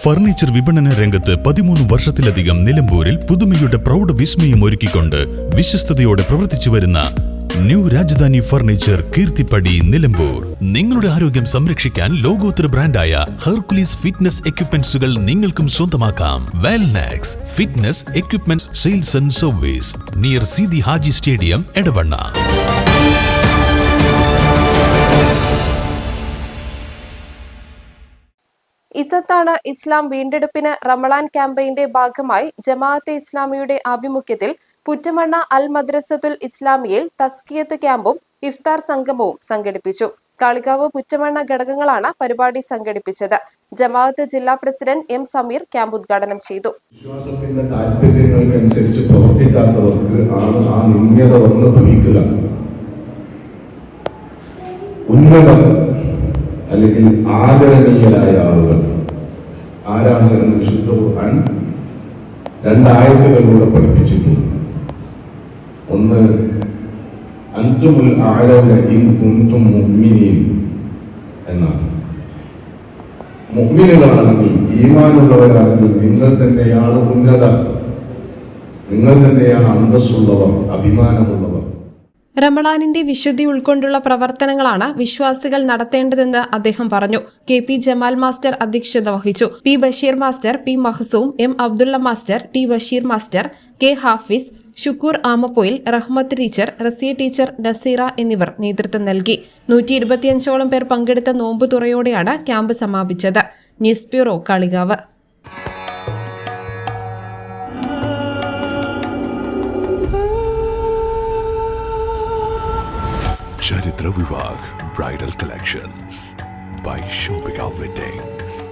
Furniture വിപണന രംഗത്ത് 13 വർഷത്തിലധികം നിലമ്പൂരിൽ പുതുമയുടെ പ്രൗഢ വിസ്മയം ഒരുക്കിക്കൊണ്ട് വിശ്വസ്തയോടെ പ്രവർത്തിച്ചു വരുന്ന ന്യൂ രാജധാനി ഫർണിച്ചർ കീർത്തിപ്പടി നിലമ്പൂർ. നിങ്ങളുടെ ആരോഗ്യം സംരക്ഷിക്കാൻ ലോകോത്തര ബ്രാൻഡായ ഹെർക്കുലീസ് ഫിറ്റ്നസ് എക്യുപ്മെന്റ്സുകൾ നിങ്ങൾക്കും സ്വന്തമാക്കാം. Wellnex fitness equipment sales and service near Seethi Haji stadium, Edavanna. ഇസത്താണ് ഇസ്ലാം വീണ്ടെടുപ്പിന് റമളാൻ ക്യാമ്പയിന്റെ ഭാഗമായി ജമാഅത്തെ ഇസ്ലാമിയുടെ ആഭിമുഖ്യത്തിൽ പുറ്റമണ്ണ അൽ മദ്രസത്തുൽ ഇസ്ലാമിയിൽ തസ്കിയത്ത് ക്യാമ്പും ഇഫ്താർ സംഗമവും സംഘടിപ്പിച്ചു. കാളികാവ് പുറ്റമണ്ണ ഘടകങ്ങളാണ് പരിപാടി സംഘടിപ്പിച്ചത്. ജമാഅത്ത് ജില്ലാ പ്രസിഡന്റ് എം സമീർ ക്യാമ്പ് ഉദ്ഘാടനം ചെയ്തു. വിശ്വാസത്തിന്റെ താല്പര്യങ്ങൾക്കനുസരിച്ച് പ്രവർത്തിക്കാത്തവർക്ക് ആ നിന്ദ്യത വന്ന് ഭവിക്കുക. ഉന്നതം അല്ലെങ്കിൽ ആദരണീയരായ ആളുകൾ ആരാണ് എന്ന് വിശുദ്ധ ഖുർആൻ 2 ആയത്തുകളിലൂടെ പഠിപ്പിച്ചിട്ടുണ്ട്. ഒന്ന്, അൻതുമുൽ അഅലൗന ഇൻ കുൻതും മുഅ്മിനീൻ എന്നാണ്. മുഅ്മിനുകളാണെങ്കിൽ, ഈമാനുള്ളവരാണെങ്കിൽ നിങ്ങൾ തന്നെയാണ് ഉന്നതർ, നിങ്ങൾ തന്നെയാണ് അന്തസ്സുള്ളവർ, അഭിമാനമുള്ളവർ. റമളാനിന്റെ വിശുദ്ധി ഉൾക്കൊണ്ടുള്ള പ്രവർത്തനങ്ങളാണ് വിശ്വാസികൾ നടത്തേണ്ടതെന്ന് അദ്ദേഹം പറഞ്ഞു. കെ പി ജമാൽ മാസ്റ്റർ അധ്യക്ഷത വഹിച്ചു. P Basheer master, P Mahasoom, M Abdulla master, T Basheer master, K Hafiz, Shukkoor Amappoyil, Rahmath teacher, Rasiya teacher, Naseera എന്നിവർ നേതൃത്വം നൽകി. 125ഓളം പേർ പങ്കെടുത്ത നോമ്പ് തുറയോടെയാണ് ക്യാമ്പ് സമാപിച്ചത്. News bureau, Kalikavu. Charitra Vivag Bridal Collections by Shobhika Weddings.